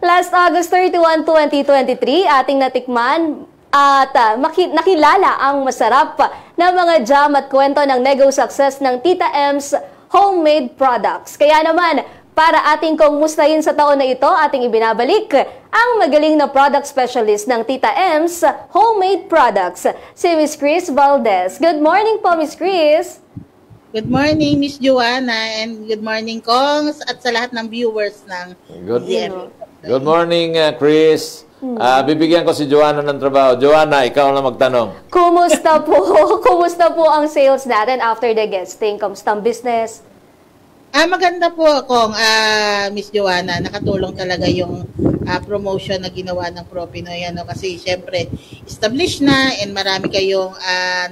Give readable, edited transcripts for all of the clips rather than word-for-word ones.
Last August 31, 2023, ating natikman at nakilala ang masarap na mga jam at kwento ng nego success ng Tita M's homemade products. Kaya naman, para ating kumustahin sa taon na ito, ating ibinabalik ang magaling na product specialist ng Tita M's homemade products, si Miss Chris Valdez. Good morning po, Miss Chris! Good morning, Miss Joanna, and good morning, Kongs, at sa lahat ng viewers ng Good morning, Chris. Bibigyan ko si Joanna ng trabaho. Joanna, ikaw na magtanong. Kumusta po? Kumusta po ang sales natin after the guesting? Kamusta ang business? Maganda po, Kong, Miss Joanna. Nakatulong talaga yung promotion na ginawa ng Propinoy. Kasi syempre, established na and marami kayong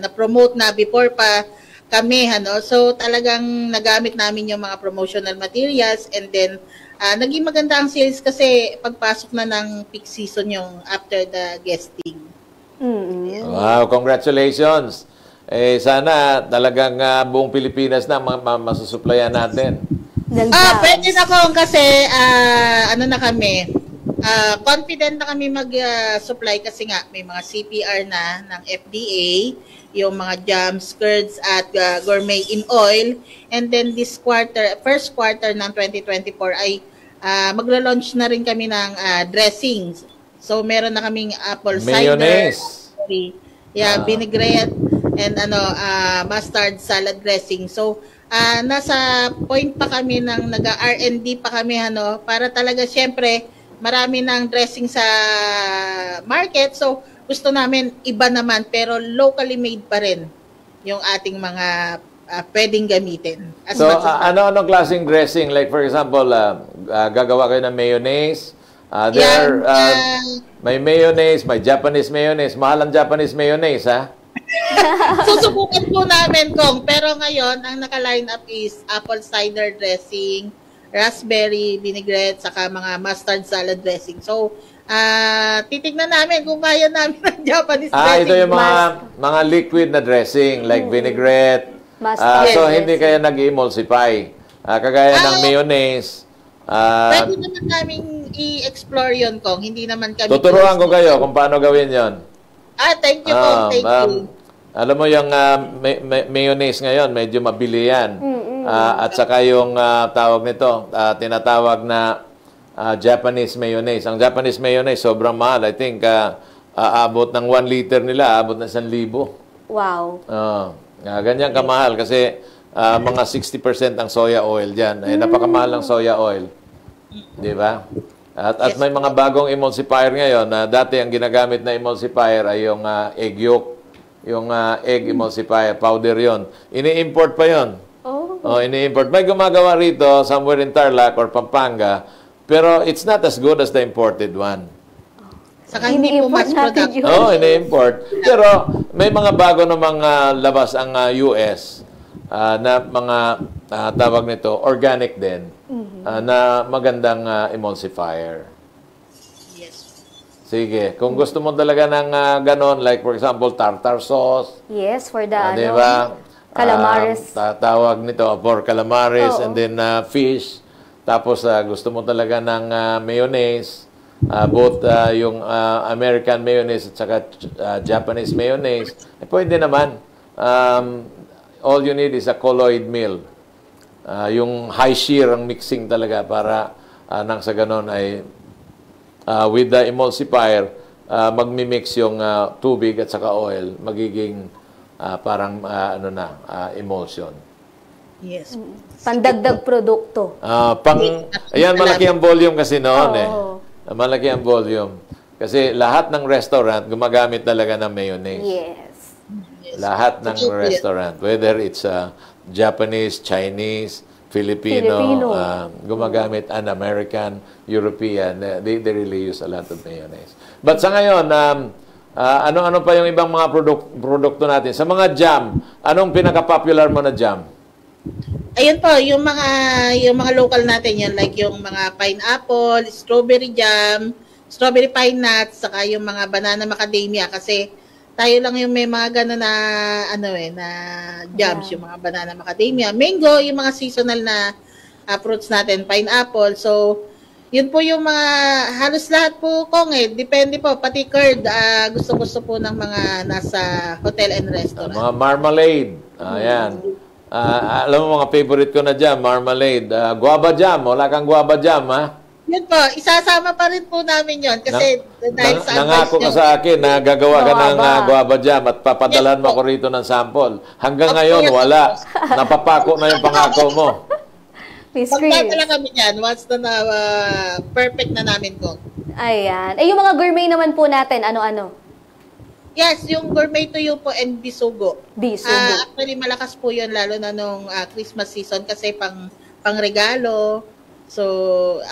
na-promote na before pa kami. So talagang nagamit namin yung mga promotional materials and then naging maganda ang sales kasi pagpasok na ng peak season yung after the guesting. Wow, congratulations! Sana talagang buong Pilipinas na masusuplayan natin. Pwede na Kong kasi na kami, confident na kami mag-supply kasi nga may mga CPR na ng FDA, yung mga jams, curds at gourmet in oil. And then this quarter, first quarter ng 2024 ay maglo-launch na rin kami ng dressings. So meron na kaming apple mayonnaise, cider, vinaigrette and mustard salad dressing. So nasa point pa kami ng nag-R&D pa kami para talaga syempre marami ng dressing sa market. So gusto namin iba naman pero locally made pa rin yung ating mga pwedeng gamitin. So ano-anong klaseng dressing? Like for example, gagawa kayo ng mayonnaise. May mayonnaise, may Japanese mayonnaise. Mahal ang Japanese mayonnaise, ha? Susubukan po namin, Kong. Pero ngayon, ang naka-line up is apple cider dressing, raspberry vinaigrette, saka mga mustard salad dressing. So, titignan namin kung kaya namin ng Japanese dressing. Ito yung mga liquid na dressing, like vinaigrette. So, hindi kayo nag-emulsify. Kagaya ng mayonnaise. Pwede naman namin i-explore yun, Kong. Hindi naman kami... Tuturuan ko kayo kung paano gawin yon. Thank you, Kong. Thank you. Alam mo yung mayonnaise ngayon, medyo mabili yan. At saka yung tawag nito, tinatawag na Japanese mayonnaise. Ang Japanese mayonnaise, sobrang mahal. I think, aabot ng 1 liter nila, aabot ng 1,000. Wow. Ganyan kamahal kasi mga 60% ang soya oil dyan. Napakamahal ng soya oil. Di ba? At may mga bagong emulsifier ngayon. Dati ang ginagamit na emulsifier ay yung egg yolk. Yung egg emulsifier, powder yon. Ini-import pa yon. Ini-import. May gumagawa rito, somewhere in Tarlac or Pampanga, pero it's not as good as the imported one. Saka hindi po mass production. Ini-import. Pero may mga bago na mga labas ang US na mga tawag nito, organic din, na magandang emulsifier. Sige. Kung gusto mo talaga ng ganon, like for example, tartar sauce. Yes, for the diba? Calamares. Tawag nito for calamares and then fish. Tapos gusto mo talaga ng mayonnaise. Both yung American mayonnaise at saka Japanese mayonnaise. Pwede naman. All you need is a colloid meal. Yung high shear ang mixing talaga para nang sa ganon ay with the emulsifier, magmi-mix yung tubig at saka oil, magiging parang emulsion. Yes. Pandagdag produkto. Ayan, malaki ang volume kasi noon Malaki ang volume. Kasi lahat ng restaurant gumagamit talaga ng mayonnaise. Yes. Lahat ng restaurant, whether it's Japanese, Chinese, Filipino, gumagamit an American, European, they really use a lot of mayonnaise. But sa ngayon, ano-ano pa yung ibang mga produkto natin? Sa mga jam, anong pinaka-popular mo na jam? Ayun po, yung mga local natin yan, like yung mga pineapple, strawberry jam, strawberry pine nuts, saka yung mga banana macadamia kasi tayo lang yung may mga gano'n na na jams, yung mga banana macadamia, mango, yung mga seasonal na fruits natin, pineapple. So Yun po yung mga, halos lahat po kong depende po, pati curd, gusto-gusto po ng mga nasa hotel and restaurant. Mga marmalade. Ayan. Alam mo mga favorite ko na jam, marmalade. Guava jam. Wala kang guava jam, ha? Yun po, isasama pa rin po namin yun kasi dahil sa nangako ka advice sa akin na gagawa ka ng Guava. guava jam at papadalhan mo ako rito ng sample. Hanggang ngayon, wala. Napapako na yung pangako mo. Miss Chris. Pagdadala kami yan, once na perfect na namin ko. Ayan. Yung mga gourmet naman po natin, ano-ano? Yes, yung gourmet tuyo po and bisugo. Bisugo. Actually, malakas po yun lalo na nung Christmas season kasi pang regalo. So,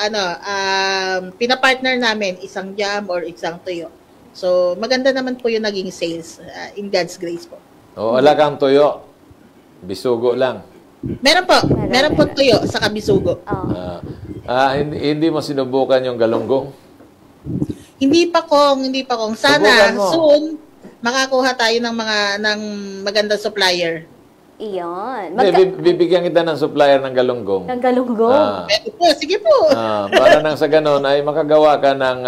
pinapartner namin isang jam or isang tuyo. So, maganda naman po yung naging sales in God's grace po. O, wala kang tuyo. Bisugo lang. Meron po. Meron po tuyo sa kabisugo. Oh. Hindi mo sinubukan yung galunggong? Hindi pa kong. Sana Subukan mo. soon makakuha tayo ng magandang supplier. Iyon. Bibigyan kita ng supplier ng galunggong. Ng galunggong. Pwede po, sige po. Para nang sa ganun ay makagawa ka ng...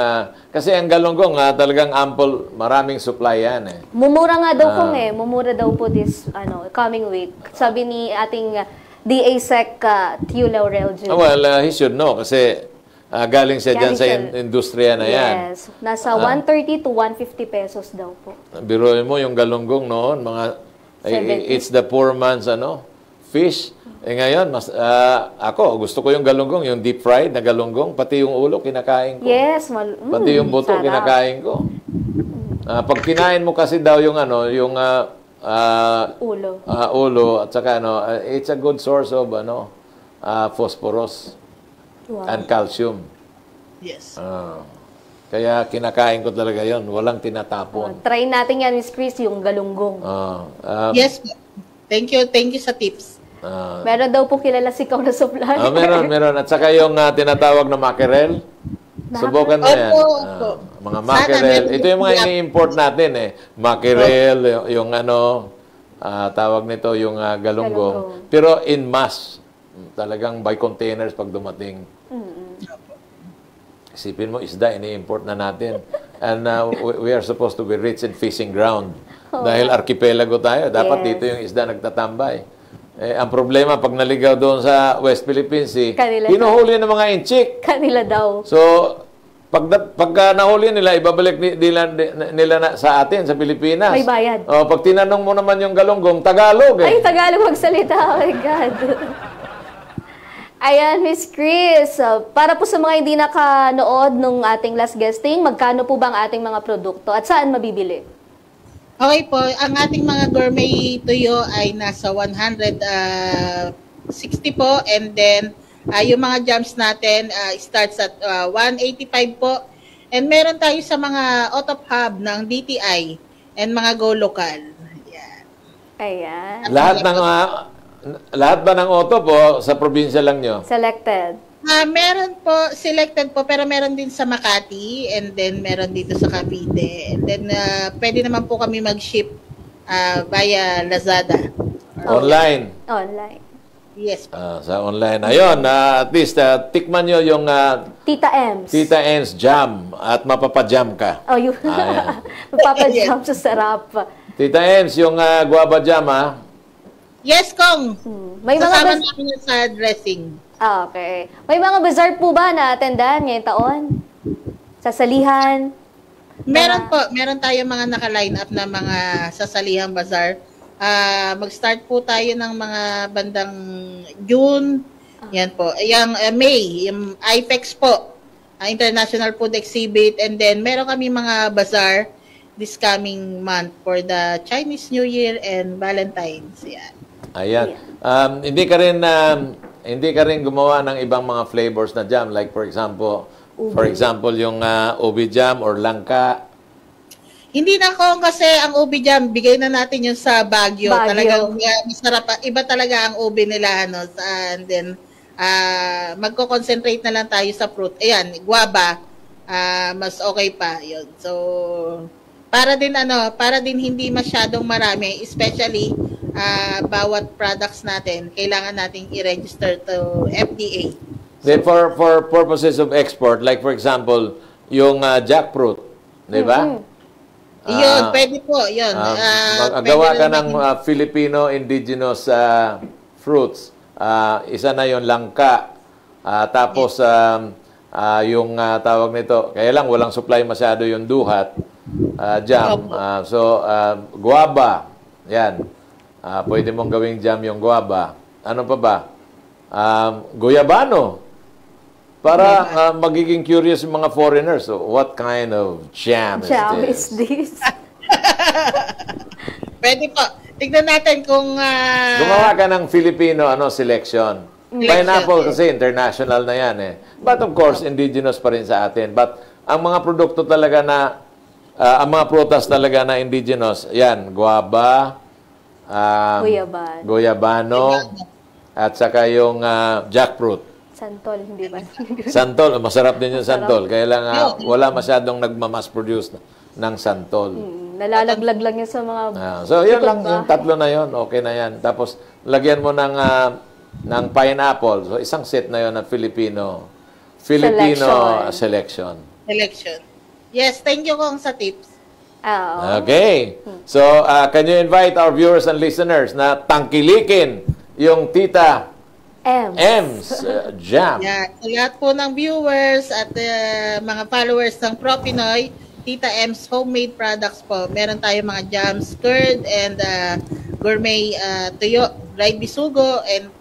kasi ang galunggong talagang ample, maraming supply yan eh. Mumura nga daw kung mumura daw po this coming week. Sabi ni ating DA-Sec Tio Laurel Jr. Well, he should know kasi galing siya dyan sa Galing siya. industriya na yan. Yes. Nasa 130 to 150 pesos daw po. Biruin mo yung galunggong noon, it's the poor man's fish. Ngayon, gusto ko yung galunggong, yung deep fried na galunggong, pati yung ulo kinakain ko. Yes. Pati yung buto sarap. kinakain ko. Pag kinain mo kasi daw yung Ulo. ulo at saka it's a good source of phosphorus Wow. and calcium. Yes. Kaya kinakain ko talaga yon, walang tinatapon. Try natin yan, Miss Chris, yung galunggong. Yes po. Thank you sa tips. Meron daw po kilala si Ikaw na supplier. Meron. At saka yung tinatawag na mackerel. Subukan mo yan. Opo. Mga Sana mackerel. meron Ito yung mga din. ini-import natin eh. Mackerel, yung tawag nito yung galunggong. Pero in mass. Talagang by containers pag dumating. Isipin mo, isda, ini-import na natin. And we are supposed to be rich in fishing ground. Dahil archipelago tayo, dapat Yes. dito yung isda nagtatambay. Ang problema, pag naligaw doon sa West Philippines Sea, Kanila hinuhuli ng mga inchik. Kanila daw. So, pagka nahuli nila, ibabalik nila sa atin, sa Pilipinas. May bayad. Pag tinanong mo naman yung galunggong, Tagalog Ay, eh. Tagalog magsalita. Oh my God. Ayan, Miss Chris. Para po sa mga hindi nakanood nung ating last guesting, magkano po ba ang ating mga produkto at saan mabibili? Okay po, ang ating mga gourmet tuyo ay nasa 160 po and then yung mga jams natin starts at 185 po. And meron tayo sa mga Otop Hub ng DTI and mga Go Local. Yan. Ayan. Lahat ba ng auto po sa probinsya lang nyo? Selected. Meron po, selected po, pero meron din sa Makati and then meron dito sa Cavite. And then pwede naman po kami mag-ship via Lazada. Online. Online. Yes po. Sa online. Ayun, at least tikman nyo yung Tita Ems. Tita N's Jam at mapapajam ka. Oh, yun. Ayan. Magpapajump sa sarap. Tita N's, yung guava jam Yes, Kong! May mga Sasama namin yun sa dressing. Okay. May mga bazaar po ba na atendahan ngayong taon? Sasalihan? Meron po, meron tayo mga naka-line up na mga sasalihang bazaar. Mag-start po tayo ng mga bandang June. Yan po. Yung May, yung IPEX po. International Food Exhibit. And then meron kami mga bazaar this coming month for the Chinese New Year and Valentine's. Yan. Ayan. Hindi ka rin gumawa ng ibang mga flavors na jam, like for example yung ubi jam or langka. Hindi na Kong kasi ang ubi jam, bigay na natin yun sa Baguio. Talagang masarap. Iba talaga ang ubi nila. And then, magko-concentrate na lang tayo sa fruit. Ayan, guava. Mas okay pa. Yun. So, para din hindi masyadong marami, especially bawat products natin, kailangan nating i-register to FDA. Then for purposes of export, like for example, yung jackfruit, di ba? Yun, pwede po, yun. Magawa Pwede ka rin ng Filipino indigenous fruits. Isa na yung langka. Tapos yung tawag nito, kaya lang walang supply masyado yung duhat, jam. Guava. Yan. Pwede mong gawing jam yung guava. Ano pa ba? Guyabano. Para magiging curious yung mga foreigners. So, what kind of jam is this? Pwede po. Tignan natin kung... Gumawa ka ng Filipino selection. Pineapple kasi international na yan eh. But of course, indigenous pa rin sa atin. But ang mga produkto talaga na, ang mga prutas talaga na indigenous, yan, guava, guyabano, at saka yung jackfruit. Santol, hindi ba? Santol, masarap din yung santol. Kaya lang wala masyadong nagmamass produce ng santol. Nalalaglag lang yun sa mga... So, yun lang, yung tatlo na yun, okay na yan. Tapos, lagyan mo ng pineapple. So, isang set na yun ng Filipino selection. Yes, thank you kong sa tips. Okay. So, can you invite our viewers and listeners na tangkilikin yung Tita M's Jam? Yeah, sa lahat po ng viewers at mga followers ng ProPinoy, Tita M's homemade products po. Meron tayo mga jams, curd, and gourmet tuyo, dried bisugo, and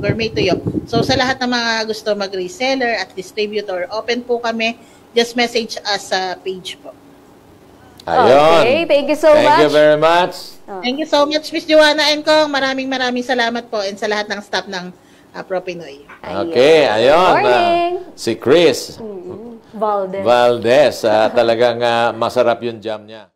gourmet tuyo. So sa lahat ng mga gusto mag-reseller at distributor, open po kami. Just message us sa page po. Ayun. Okay, thank you so much. Thank you very much. Thank you so much, Miss Joanna and Kong. Maraming salamat po and sa lahat ng staff ng ProPinoy. Okay, ayun. Morning. Si Chris Valdez. Valdez. Talagang masarap yung jam niya.